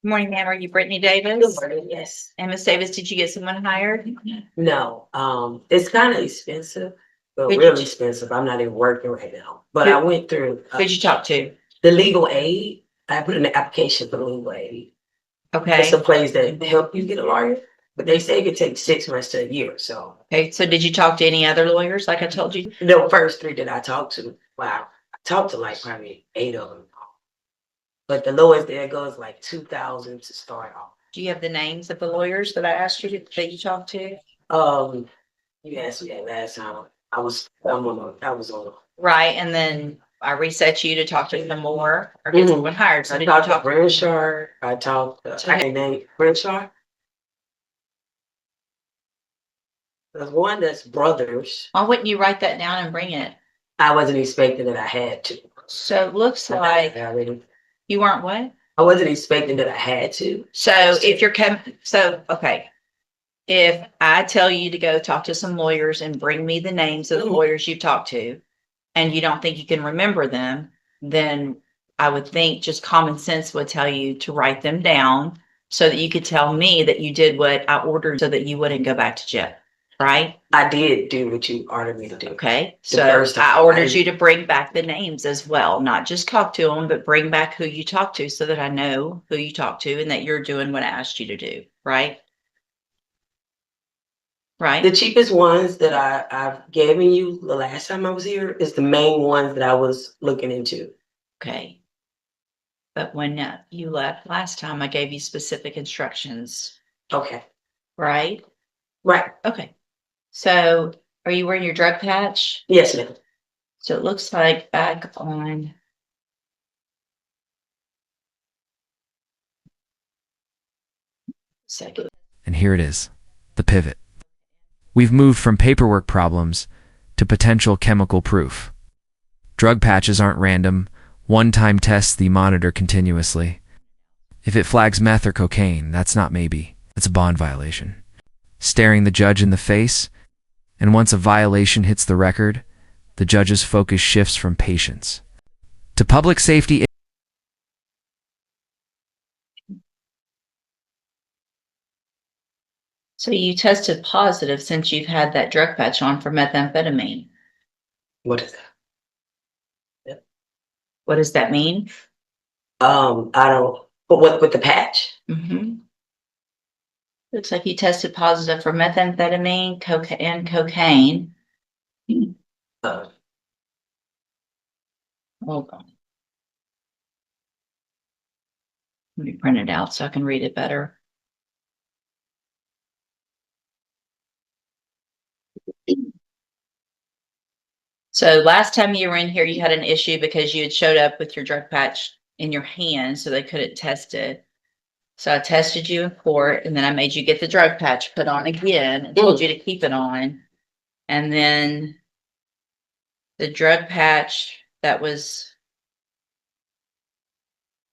Good morning, ma'am. Are you Brittany Good Davis? morning, yes. And Miss Davis, did you get someone hired? No, it's kind of expensive, but Who'd really you, expensive. I'm not even working right now. But I who, went through who'd you talk to? the legal aid. I put in an application for legal aid. It's a Okay. place that help you get a lawyer, but they say it could take 6 months to a year. So Okay. So did you talk to any other lawyers like I told you? the first three that I talked to, wow, I talked to like probably 8 of them. But the lowest there goes like 2,000 to start off. Do you have the names of the lawyers that I asked you that you talked to? Um, you asked me that last time. I was on. Right. And then I reset you to talk to them more or get someone hired. So I did you talked to talk to Brenshaw. I talked to, I can't name Brenshaw. There's one that's brothers. why wouldn't you write that down and bring it? I wasn't expecting that I had to. So it looks like you weren't what? I wasn't expecting that I had to. So if you're okay. If I tell you to go talk to some lawyers and bring me the names of the lawyers you've talked to, and you don't think you can remember them, then I would think just common sense would tell you to write them down so that you could tell me that you did what I ordered so that you wouldn't go back to jail. Right? I did do what you ordered me to do. Okay. The So first time. I ordered you to bring back the names as well, not just talk to them, but bring back who you talked to so that I know who you talked to and that you're doing what I asked you to do. Right? Right. The cheapest ones that I've given you the last time I was here is the main ones that I was looking into. Okay. But when you left last time, I gave you specific instructions, Okay. right? Right. Okay. So are you wearing your drug patch? Yes, ma'am. So it looks like back on. Second. And here it is, the pivot. We've moved from paperwork problems to potential chemical proof. Drug patches aren't random, one-time tests they monitor continuously. If it flags meth or cocaine, that's not maybe, it's a bond violation. Staring the judge in the face, and once a violation hits the record, the judge's focus shifts from patience to public safety. So you tested positive since you've had that drug patch on for methamphetamine. What is that? What does that mean? I don't. But what with the patch? Mm-hmm. Looks like you tested positive for methamphetamine, cocaine. Uh, Hold on. Let me print it out so I can read it better. So last time you were in here, you had an issue because you had showed up with your drug patch in your hand, so they couldn't test it. So I tested you in court, and then I made you get the drug patch put on again and told you to keep it on. And then the drug patch that was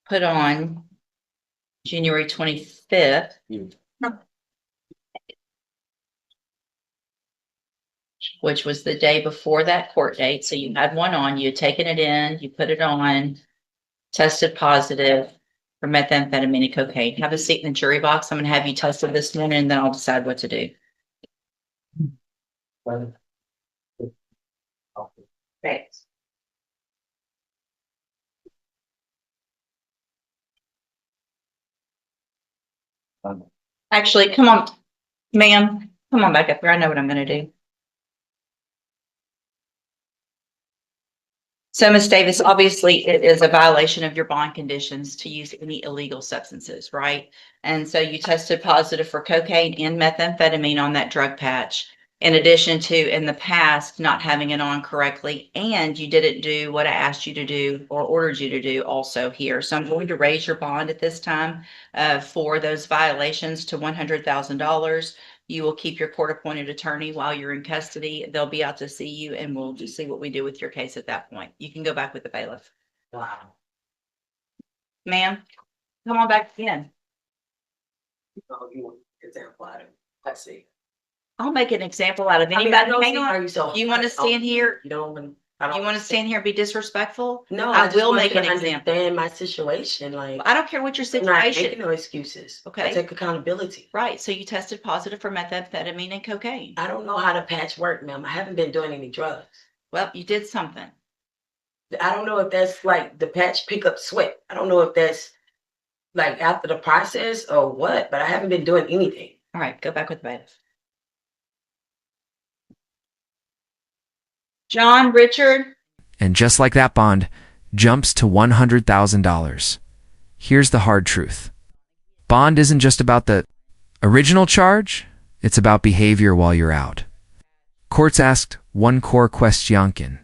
put on January 25th. Which was the day before that court date. So you had one on, you had taken it in, you put it on, tested positive for methamphetamine and cocaine. Have a seat in the jury box. I'm going to have you tested this morning, and then I'll decide what to do. Thanks. Actually, come on, ma'am. Come on back up here. I know what I'm going to do. So, Ms. Davis, obviously it is a violation of your bond conditions to use any illegal substances, right? And so you tested positive for cocaine and methamphetamine on that drug patch, in addition to in the past not having it on correctly, and you didn't do what I asked you to do or ordered you to do also here. So I'm going to raise your bond at this time for those violations to $100,000. You will keep your court-appointed attorney while you're in custody. They'll be out to see you, and we'll just see what we do with your case at that point. You can go back with the bailiff. Wow. Ma'am, come on back again. You want an example out of it? Let's see. I'll make an example out of I mean, anybody. I don't Hang see on. how you so- You want to stand here? You don't want I don't. You want to stand here and be disrespectful? No, I just will want make you an to example. understand my situation. Like, I don't care what your I'm not making situation, no excuses. Okay. I take accountability. right? So you tested positive for methamphetamine and cocaine. I don't know how to patch work, ma'am. I haven't been doing any drugs. Well, you did something. I don't know if that's like the patch pick up sweat. I don't know if that's like after the process or what, but I haven't been doing anything. All right, go back with the bailiff. John Richard, And just like that, bond jumps to $100,000. Here's the hard truth. Bond isn't just about the original charge, it's about behavior while you're out. Courts asked one core question.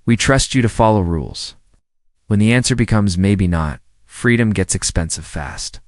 We trust you to follow rules. When the answer becomes maybe not, freedom gets expensive fast.